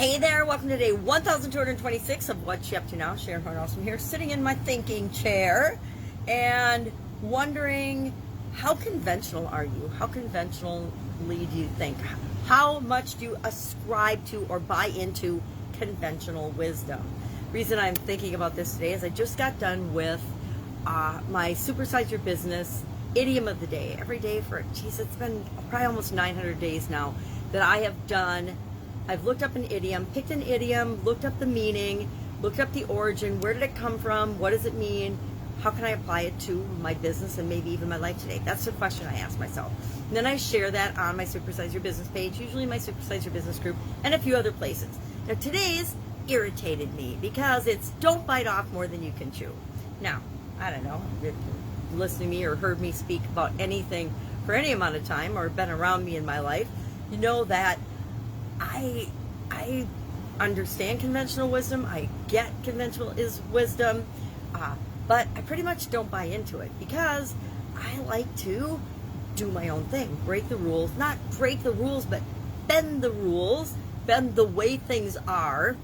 Hey there, welcome to day 1226 of What You Up To Now. Sharon Horne-Ellstrom here, sitting in my thinking chair and wondering, how conventional are you? How conventionally do you think? How much do you ascribe to or buy into conventional wisdom? The reason I'm thinking about this today is I just got done with my Supersize Your Business idiom of the day. Every day for, geez, it's been probably almost 900 days now that I have done. I've looked up an idiom, picked an idiom, looked up the meaning, looked up the origin, where did it come from, what does it mean, how can I apply it to my business and maybe even my life today? That's the question I ask myself. And then I share that on my Supersize Your Business page, usually my Supersize Your Business group, and a few other places. Now today's irritated me because it's don't bite off more than you can chew. Now, I don't know, if you've listened to me or heard me speak about anything for any amount of time or been around me in my life, you know that I understand conventional wisdom. I get conventional wisdom, but I pretty much don't buy into it because I like to do my own thing, break the rules, not break the rules, but bend the rules, bend the way things are,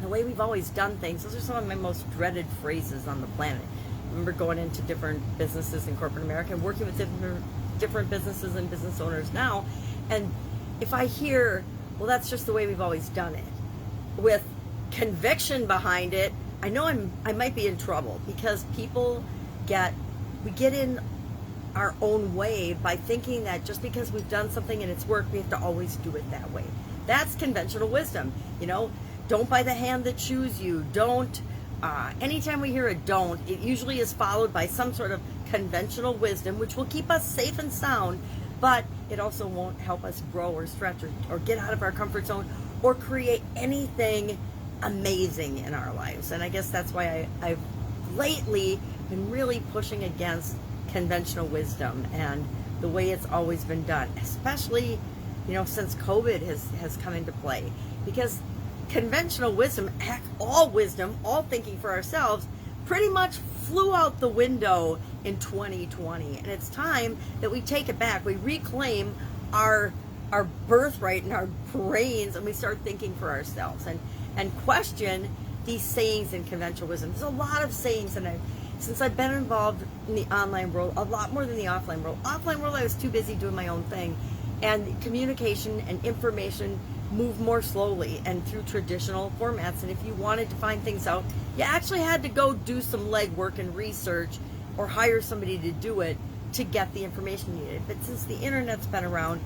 the way we've always done things. Those are some of my most dreaded phrases on the planet. I remember going into different businesses in corporate America and working with different businesses and business owners now, and if I hear, well, that's just the way we've always done it, with conviction behind it, I know I might be in trouble because we get in our own way by thinking that just because we've done something and it's worked, we have to always do it that way. That's conventional wisdom. You know, don't buy the hand that chews you. Don't. Anytime we hear a don't, it usually is followed by some sort of conventional wisdom, which will keep us safe and sound, but it also won't help us grow or stretch or get out of our comfort zone or create anything amazing in our lives. And I guess that's why I've lately been really pushing against conventional wisdom and the way it's always been done, especially, you know, since COVID has come into play. Because conventional wisdom, heck, all wisdom, all thinking for ourselves, pretty much flew out the window in 2020, and it's time that we take it back. We reclaim our birthright and our brains, and we start thinking for ourselves and question these sayings in conventional wisdom. There's a lot of sayings, and since I've been involved in the online world, a lot more than the offline world. Offline world, I was too busy doing my own thing, and communication and information move more slowly and through traditional formats. And if you wanted to find things out, you actually had to go do some legwork and research or hire somebody to do it to get the information you needed. But since the internet's been around,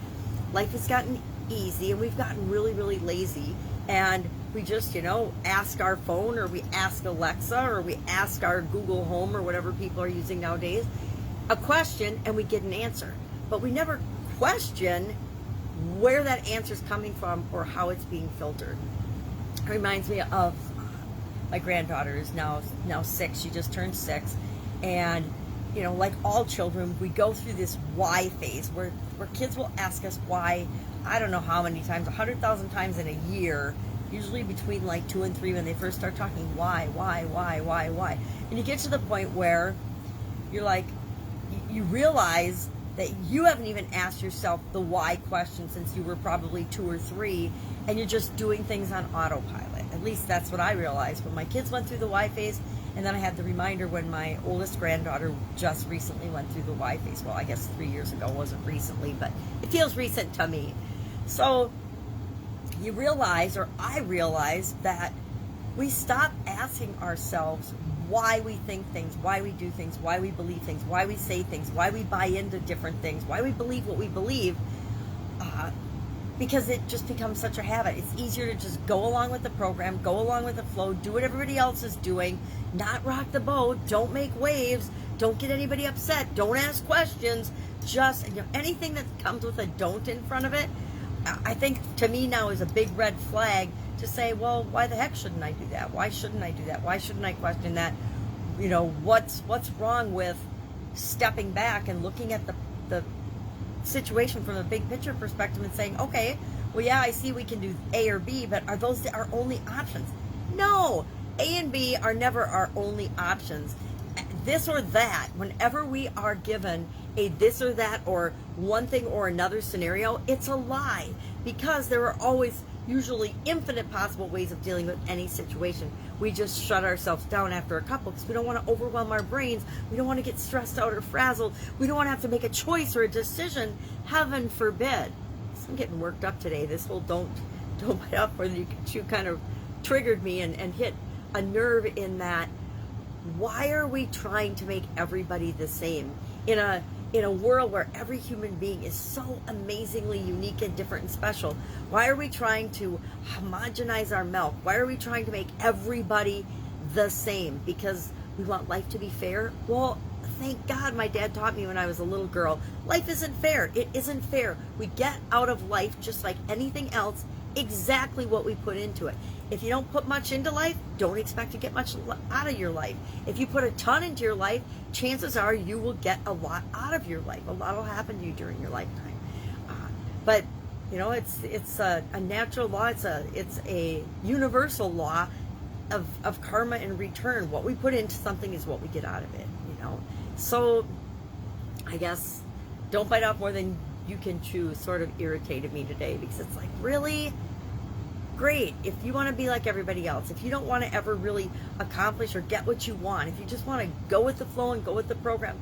life has gotten easy and we've gotten really, really lazy, and we just, you know, ask our phone or we ask Alexa or we ask our Google Home or whatever people are using nowadays a question and we get an answer. But we never question where that answer's coming from or how it's being filtered. It reminds me of my granddaughter is now 6. She just turned 6, and you know, like all children, we go through this why phase where kids will ask us why, I don't know how many times, 100,000 times in a year, usually between like 2 and 3 when they first start talking why, and you get to the point where you're like, you realize that you haven't even asked yourself the why question since you were probably 2 or 3, and you're just doing things on autopilot. At least that's what I realized when my kids went through the why phase, and then I had the reminder when my oldest granddaughter just recently went through the why phase. Well, I guess 3 years ago, wasn't recently, but it feels recent to me. So you realize, or I realized, that we stop asking ourselves why we think things, why we do things, why we believe things, why we say things, why we buy into different things, why we believe what we believe, because it just becomes such a habit. It's easier to just go along with the program, go along with the flow, do what everybody else is doing, not rock the boat, don't make waves, don't get anybody upset, don't ask questions, just, you know, anything that comes with a don't in front of it, I think to me now is a big red flag to say, well, why the heck shouldn't I do that? Why shouldn't I do that? Why shouldn't I question that? You know, what's wrong with stepping back and looking at the situation from a big picture perspective and saying, okay, well, yeah, I see we can do A or B, but are those our only options? No, A and B are never our only options. This or that, whenever we are given a this or that or one thing or another scenario, it's a lie, because there are always usually infinite possible ways of dealing with any situation. We just shut ourselves down after a couple because we don't want to overwhelm our brains. We don't want to get stressed out or frazzled. We don't want to have to make a choice or a decision. Heaven forbid. So I'm getting worked up today. This whole don't bite off more than you can chew kind of triggered me and hit a nerve in that. Why are we trying to make everybody the same in a world where every human being is so amazingly unique and different and special? Why are we trying to homogenize our milk? Why are we trying to make everybody the same? Because we want life to be fair? Well, thank God my dad taught me when I was a little girl, life isn't fair. It isn't fair. We get out of life, just like anything else, exactly what we put into it. If you don't put much into life, don't expect to get much out of your life. If you put a ton into your life, chances are you will get a lot out of your life. A lot will happen to you during your lifetime. But you know, it's a natural law. It's a universal law of karma and return. What we put into something is what we get out of it. You know, so I guess don't bite off more than you can chew sort of irritated me today, because it's like, really? Great. If you want to be like everybody else, if you don't want to ever really accomplish or get what you want, if you just want to go with the flow and go with the program,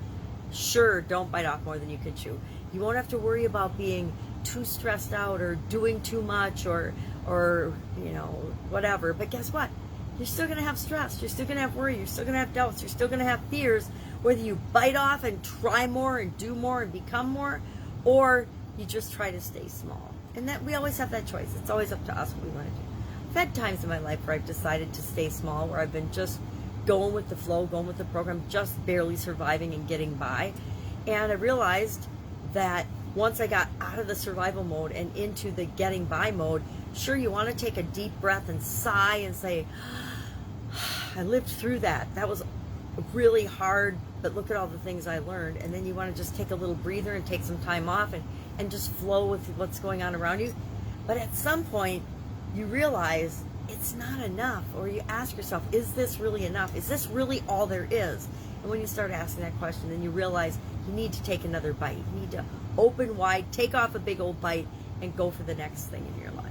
sure, don't bite off more than you can chew. You won't have to worry about being too stressed out or doing too much or you know, whatever. But guess what? You're still going to have stress. You're still going to have worry. You're still going to have doubts. You're still going to have fears, whether you bite off and try more and do more and become more, or you just try to stay small. And that we always have that choice. It's always up to us what we want to do. I've had times in my life where I've decided to stay small, where I've been just going with the flow, going with the program, just barely surviving and getting by. And I realized that once I got out of the survival mode and into the getting by mode, sure, you want to take a deep breath and sigh and say, I lived through that. That was really hard, but look at all the things I learned. And then you want to just take a little breather and take some time off and just flow with what's going on around you. But at some point, you realize it's not enough, or you ask yourself, is this really enough? Is this really all there is? And when you start asking that question, then you realize you need to take another bite. You need to open wide, take off a big old bite, and go for the next thing in your life.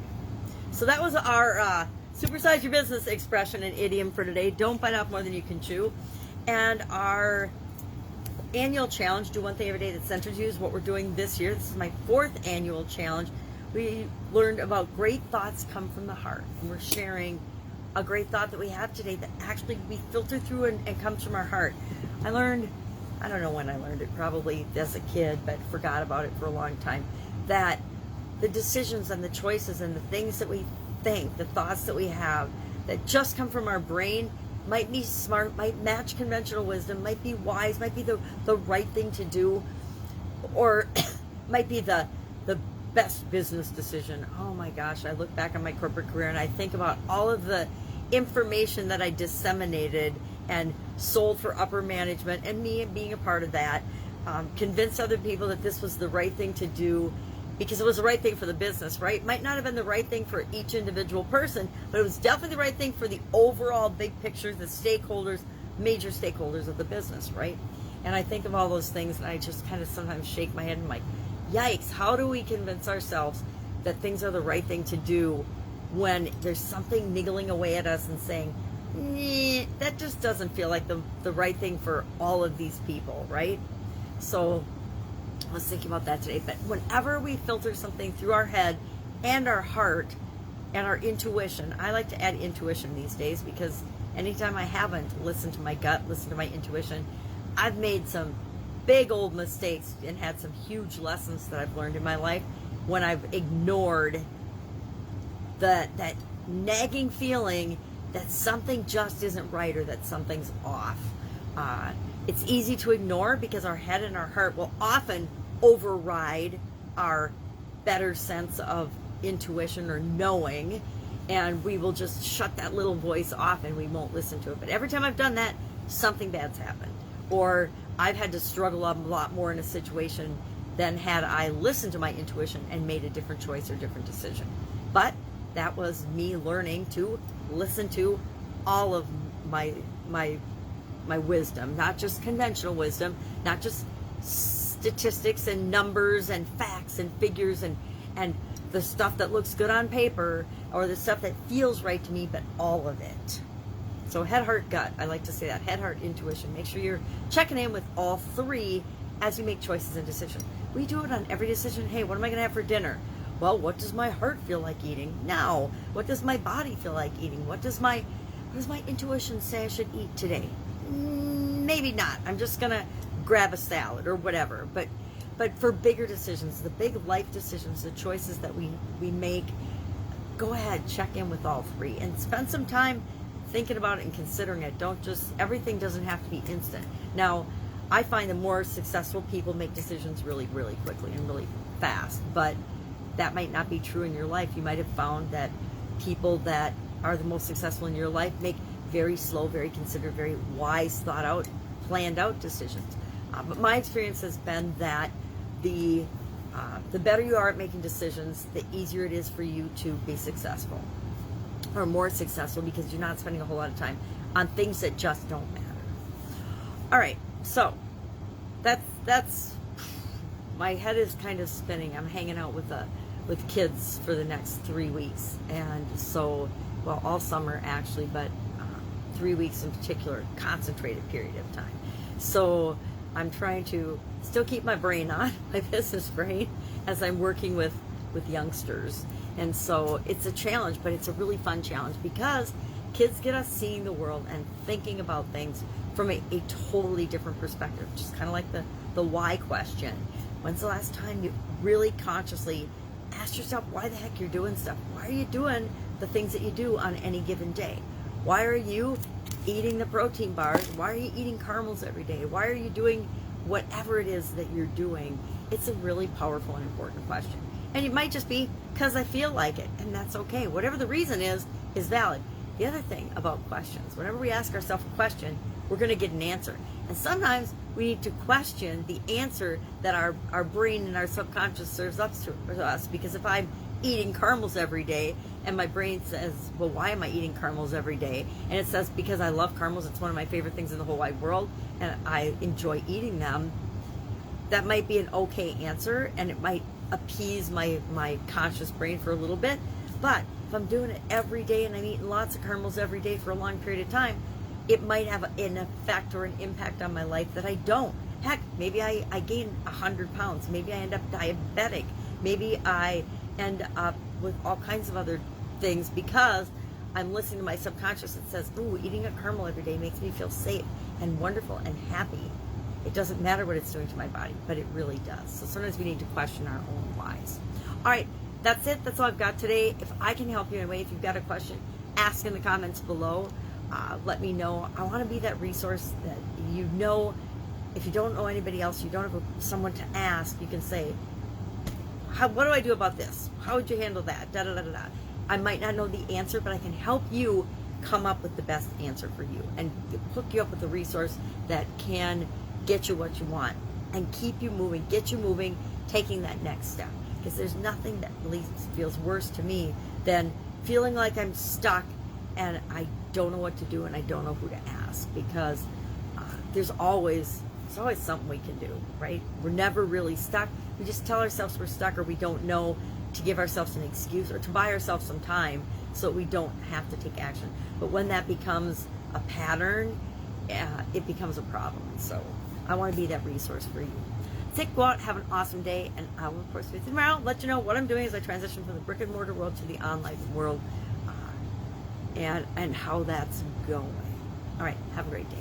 So that was our supersize your business expression and idiom for today. Don't bite off more than you can chew. And our annual challenge, do one thing every day that centers you, is what we're doing this year. This is my 4th annual challenge. We learned about great thoughts come from the heart, and we're sharing a great thought that we have today that actually we filter through and comes from our heart. I learned, I don't know when I learned it, probably as a kid, but forgot about it for a long time, that the decisions and the choices and the things that we think, the thoughts that we have that just come from our brain, might be smart, might match conventional wisdom, might be wise, might be the right thing to do, or might be the best business decision. Oh my gosh, I look back on my corporate career and I think about all of the information that I disseminated and sold for upper management, and me being a part of that, convinced other people that this was the right thing to do because it was the right thing for the business, right? Might not have been the right thing for each individual person, but it was definitely the right thing for the overall big picture, the stakeholders, major stakeholders of the business, right? And I think of all those things and I just kind of sometimes shake my head and I'm like, yikes, how do we convince ourselves that things are the right thing to do when there's something niggling away at us and saying, that just doesn't feel like the right thing for all of these people, right? So I was thinking about that today. But whenever we filter something through our head and our heart and our intuition, I like to add intuition these days, because anytime I haven't listened to my gut, listened to my intuition, I've made some big old mistakes and had some huge lessons that I've learned in my life when I've ignored that nagging feeling that something just isn't right or that something's off. It's easy to ignore because our head and our heart will often override our better sense of intuition or knowing, and we will just shut that little voice off and we won't listen to it. But every time I've done that, something bad's happened, or I've had to struggle a lot more in a situation than had I listened to my intuition and made a different choice or different decision. But that was me learning to listen to all of my wisdom, not just conventional wisdom, not just statistics and numbers and facts and figures and the stuff that looks good on paper, or the stuff that feels right to me, but all of it. So head, heart, gut. I like to say that. Head, heart, intuition. Make sure you're checking in with all three as you make choices and decisions. We do it on every decision. Hey, what am I going to have for dinner? Well, what does my heart feel like eating now? What does my body feel like eating? What does my intuition say I should eat today? Maybe not. I'm just going to grab a salad or whatever. But for bigger decisions, the big life decisions, the choices that we make, go ahead, check in with all three and spend some time thinking about it and considering it. Don't just, everything doesn't have to be instant. Now, I find the more successful people make decisions really, really quickly and really fast, but that might not be true in your life. You might have found that people that are the most successful in your life make very slow, very considered, very wise, thought out, planned out decisions. But my experience has been that the better you are at making decisions, the easier it is for you to be successful, or more successful, because you're not spending a whole lot of time on things that just don't matter. All right, so that's my head is kind of spinning. I'm hanging out with kids for the next 3 weeks, and so, well, all summer actually, but 3 weeks in particular, concentrated period of time. So I'm trying to still keep my brain on, my business brain, as I'm working with youngsters. And so it's a challenge, but it's a really fun challenge because kids get us seeing the world and thinking about things from a totally different perspective. Just kind of like the why question. When's the last time you really consciously asked yourself why the heck you're doing stuff? Why are you doing the things that you do on any given day? Why are you eating the protein bars? Why are you eating caramels every day? Why are you doing whatever it is that you're doing? It's a really powerful and important question. And it might just be because I feel like it, and that's okay. Whatever the reason is valid. The other thing about questions, whenever we ask ourselves a question, we're going to get an answer. And sometimes we need to question the answer that our brain and our subconscious serves up to us. Because if I'm eating caramels every day and my brain says, well, why am I eating caramels every day? And it says, because I love caramels, it's one of my favorite things in the whole wide world, and I enjoy eating them. That might be an okay answer, and it might appease my conscious brain for a little bit. But if I'm doing it every day and I'm eating lots of caramels every day for a long period of time, it might have an effect or an impact on my life that I don't. Heck, maybe I gain 100 pounds. Maybe I end up diabetic. Maybe I end up with all kinds of other things because I'm listening to my subconscious that says, ooh, eating a caramel every day makes me feel safe and wonderful and happy. It doesn't matter what it's doing to my body, but it really does. So sometimes we need to question our own whys. All right, that's it. That's all I've got today. If I can help you in a way, if you've got a question, ask in the comments below. Let me know. I want to be that resource that you know. If you don't know anybody else, you don't have someone to ask, you can say, what do I do about this? How would you handle that? Da, da, da, da, da. I might not know the answer, but I can help you come up with the best answer for you and hook you up with a resource that can get you what you want and keep you moving, get you moving, taking that next step. Because there's nothing that feels worse to me than feeling like I'm stuck and I don't know what to do and I don't know who to ask, because there's always something we can do, right? We're never really stuck. We just tell ourselves we're stuck, or we don't know, to give ourselves an excuse or to buy ourselves some time so we don't have to take action. But when that becomes a pattern, it becomes a problem. So I want to be that resource for you. Go out, have an awesome day, and I will, of course, with you tomorrow, let you know what I'm doing as I transition from the brick and mortar world to the online world, and how that's going. All right, have a great day.